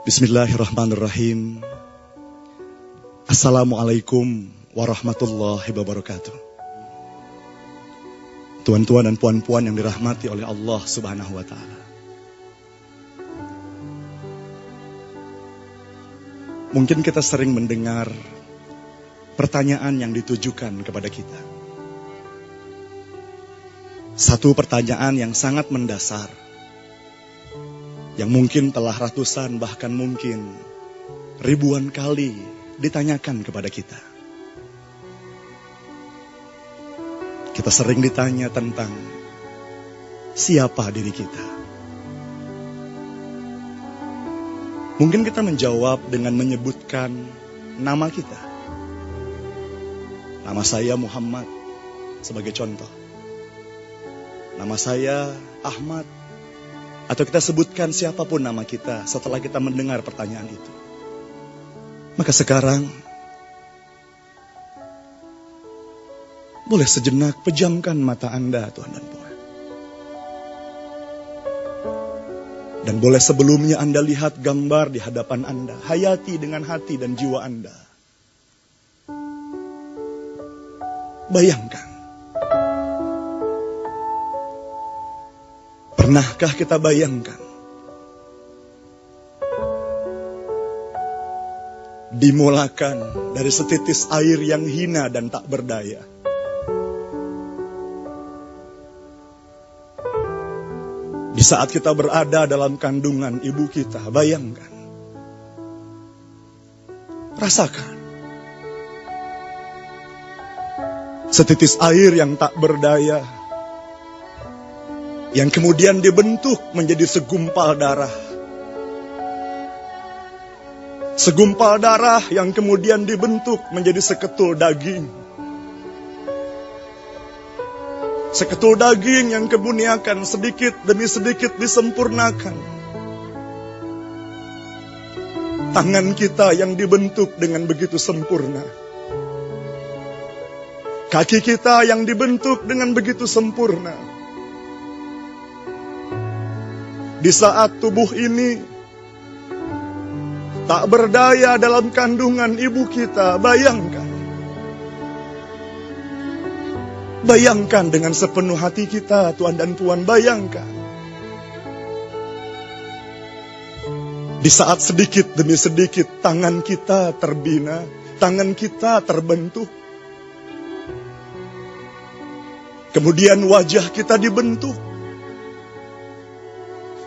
Bismillahirrahmanirrahim. Assalamualaikum warahmatullahi wabarakatuh. Tuan-tuan dan puan-puan yang dirahmati oleh Allah Subhanahu wa Ta'ala. Mungkin kita sering mendengar pertanyaan yang ditujukan kepada kita. Satu pertanyaan yang sangat mendasar, yang mungkin telah ratusan bahkan mungkin ribuan kali ditanyakan kepada kita. Kita sering ditanya tentang siapa diri kita. Mungkin kita menjawab dengan menyebutkan nama kita. Nama saya Muhammad sebagai contoh. Nama saya Ahmad. Atau kita sebutkan siapapun nama kita setelah kita mendengar pertanyaan itu. Maka sekarang, boleh sejenak pejamkan mata Anda, Tuhan dan Puan. Dan boleh sebelumnya Anda lihat gambar di hadapan Anda. Hayati dengan hati dan jiwa Anda. Bayangkan. Pernahkah kita bayangkan dimulakan dari setitis air yang hina dan tak berdaya, di saat kita berada dalam kandungan ibu kita? Bayangkan, rasakan setitis air yang tak berdaya, yang kemudian dibentuk menjadi segumpal darah. Segumpal darah yang kemudian dibentuk menjadi seketul daging. Seketul daging yang kemudian akan sedikit demi sedikit disempurnakan. Tangan kita yang dibentuk dengan begitu sempurna. Kaki kita yang dibentuk dengan begitu sempurna. Di saat tubuh ini tak berdaya dalam kandungan ibu kita, bayangkan. Bayangkan dengan sepenuh hati kita, Tuan dan Puan, bayangkan. Di saat sedikit demi sedikit tangan kita terbina, tangan kita terbentuk. Kemudian wajah kita dibentuk.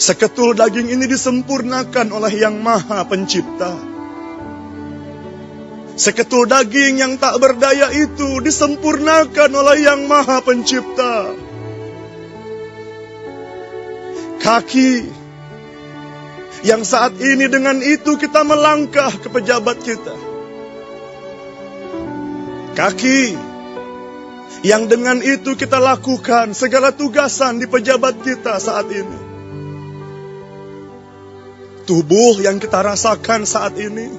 Seketul daging ini disempurnakan oleh Yang Maha Pencipta. Seketul daging yang tak berdaya itu disempurnakan oleh Yang Maha Pencipta. Kaki yang saat ini dengan itu kita melangkah ke pejabat kita. Kaki yang dengan itu kita lakukan segala tugasan di pejabat kita saat ini. Tubuh yang kita rasakan saat ini.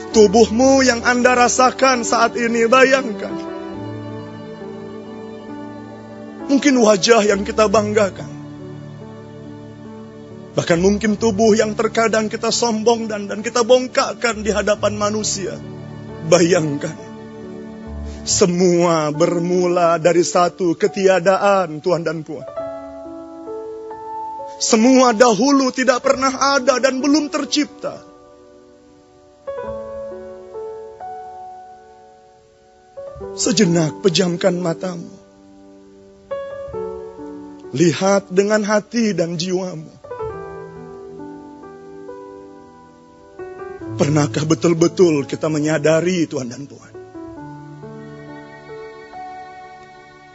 Tubuhmu yang Anda rasakan saat ini, bayangkan. Mungkin wajah yang kita banggakan. Bahkan mungkin tubuh yang terkadang kita sombong dan kita bongkakkan di hadapan manusia. Bayangkan. Semua bermula dari satu ketiadaan, Tuan dan Puan. Semua dahulu tidak pernah ada dan belum tercipta. Sejenak pejamkan matamu. Lihat dengan hati dan jiwamu. Pernahkah betul-betul kita menyadari, Tuan dan Puan?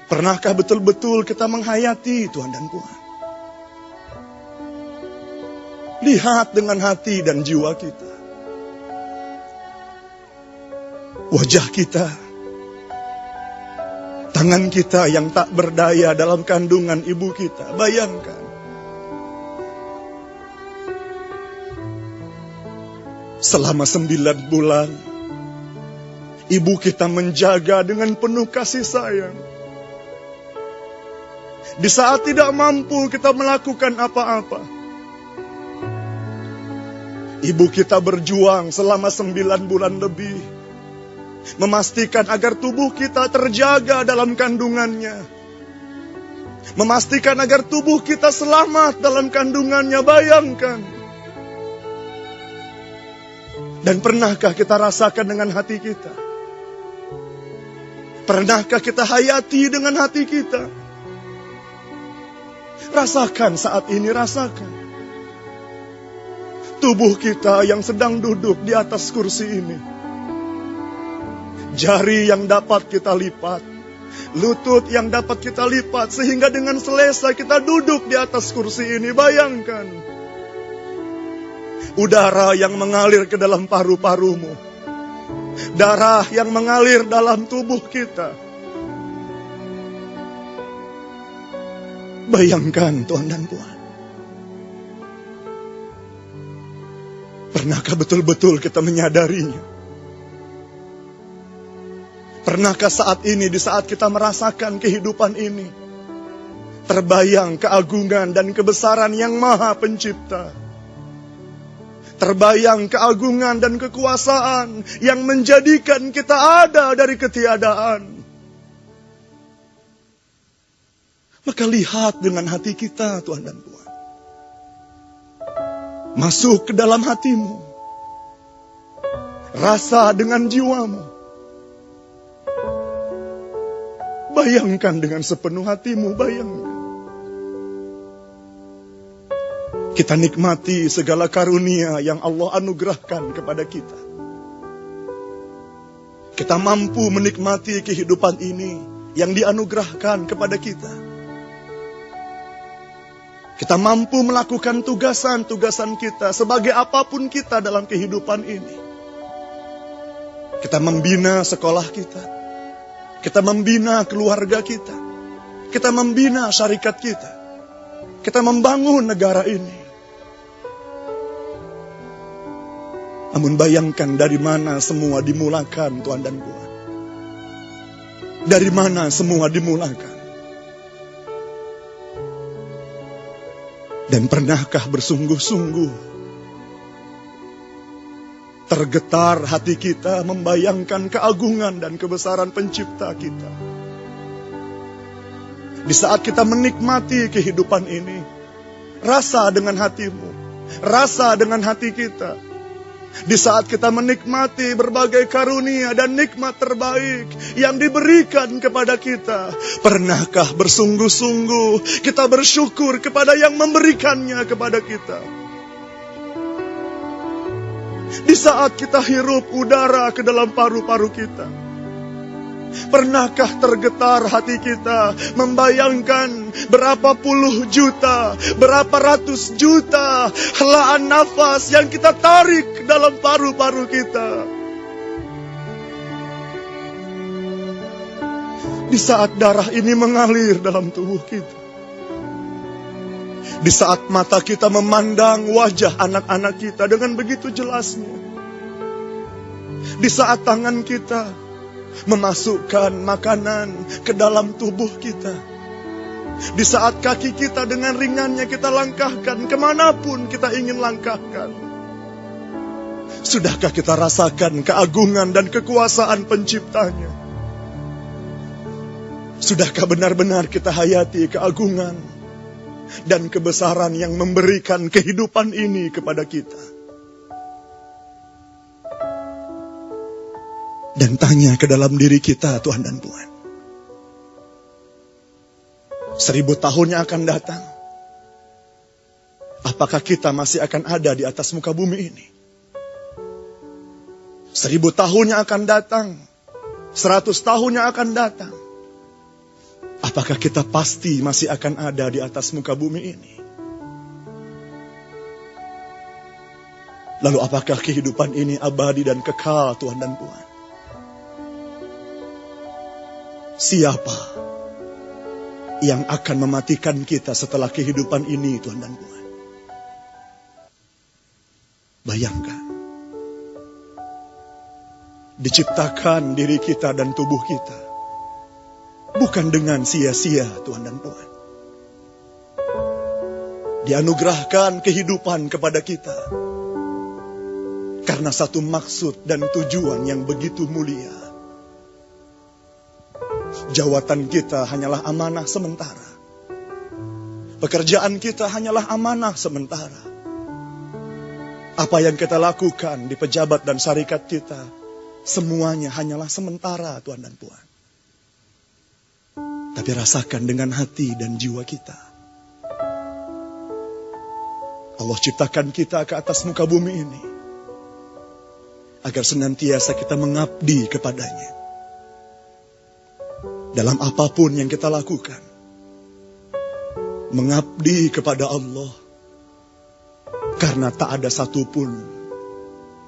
Pernahkah betul-betul kita menghayati, Tuan dan Puan? Lihat dengan hati dan jiwa kita. Wajah kita. Tangan kita yang tak berdaya dalam kandungan ibu kita. Bayangkan. Selama 9 bulan. Ibu kita menjaga dengan penuh kasih sayang. Di saat tidak mampu kita melakukan apa-apa. Ibu kita berjuang selama 9 bulan lebih, memastikan agar tubuh kita terjaga dalam kandungannya, memastikan agar tubuh kita selamat dalam kandungannya. Bayangkan. Dan pernahkah kita rasakan dengan hati kita? Pernahkah kita hayati dengan hati kita? Rasakan saat ini, rasakan. Tubuh kita yang sedang duduk di atas kursi ini. Jari yang dapat kita lipat, lutut yang dapat kita lipat, sehingga dengan selesa kita duduk di atas kursi ini. Bayangkan. Udara yang mengalir ke dalam paru-parumu, darah yang mengalir dalam tubuh kita. Bayangkan Tuhan dan Puan. Pernahkah betul-betul kita menyadarinya? Pernahkah saat ini, di saat kita merasakan kehidupan ini, terbayang keagungan dan kebesaran yang Maha Pencipta? Terbayang keagungan dan kekuasaan yang menjadikan kita ada dari ketiadaan. Maka lihat dengan hati kita, Tuhan dan Tuhan. Masuk ke dalam hatimu. Rasa dengan jiwamu. Bayangkan dengan sepenuh hatimu, bayangkan. Kita nikmati segala karunia yang Allah anugerahkan kepada kita. Kita mampu menikmati kehidupan ini yang dianugerahkan kepada kita. Kita mampu melakukan tugasan-tugasan kita sebagai apapun kita dalam kehidupan ini. Kita membina sekolah kita. Kita membina keluarga kita. Kita membina syarikat kita. Kita membangun negara ini. Namun bayangkan dari mana semua dimulakan, Tuhan dan Puan. Dari mana semua dimulakan. Dan pernahkah bersungguh-sungguh tergetar hati kita membayangkan keagungan dan kebesaran Pencipta kita? Di saat kita menikmati kehidupan ini, rasa dengan hatimu, rasa dengan hati kita. Di saat kita menikmati berbagai karunia dan nikmat terbaik yang diberikan kepada kita, pernahkah bersungguh-sungguh kita bersyukur kepada yang memberikannya kepada kita? Di saat kita hirup udara ke dalam paru-paru kita, pernahkah tergetar hati kita membayangkan berapa puluh juta, berapa ratus juta helaan nafas yang kita tarik dalam paru-paru kita? Di saat darah ini mengalir dalam tubuh kita, di saat mata kita memandang wajah anak-anak kita dengan begitu jelasnya, di saat tangan kita memasukkan makanan ke dalam tubuh kita, di saat kaki kita dengan ringannya kita langkahkan kemanapun kita ingin langkahkan, sudahkah kita rasakan keagungan dan kekuasaan Penciptanya? Sudahkah benar-benar kita hayati keagungan dan kebesaran yang memberikan kehidupan ini kepada kita? Dan tanya ke dalam diri kita, Tuhan dan Tuhan. 1000 tahun yang akan datang, apakah kita masih akan ada di atas muka bumi ini? 1000 tahun yang akan datang, 100 tahun yang akan datang, apakah kita pasti masih akan ada di atas muka bumi ini? Lalu apakah kehidupan ini abadi dan kekal, Tuhan dan Tuhan? Siapa yang akan mematikan kita setelah kehidupan ini, Tuhan dan Tuhan? Bayangkan. Diciptakan diri kita dan tubuh kita bukan dengan sia-sia, Tuhan dan Tuhan. Dianugerahkan kehidupan kepada kita karena satu maksud dan tujuan yang begitu mulia. Jawatan kita hanyalah amanah sementara. Pekerjaan kita hanyalah amanah sementara. Apa yang kita lakukan di pejabat dan syarikat kita, semuanya hanyalah sementara, Tuhan dan Puan. Tapi rasakan dengan hati dan jiwa kita. Allah ciptakan kita ke atas muka bumi ini agar senantiasa kita mengabdi kepadanya. Dalam apapun yang kita lakukan, mengabdi kepada Allah. Karena tak ada satupun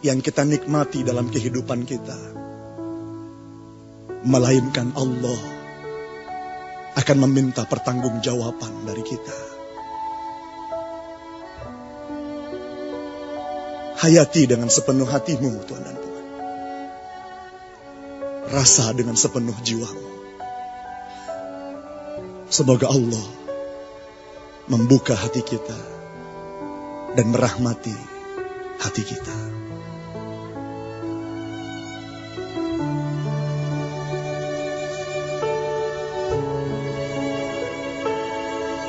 yang kita nikmati dalam kehidupan kita, melainkan Allah akan meminta pertanggungjawaban dari kita. Hayati dengan sepenuh hatimu, Tuhan dan Tuhan. Rasa dengan sepenuh jiwamu. Semoga Allah membuka hati kita dan merahmati hati kita.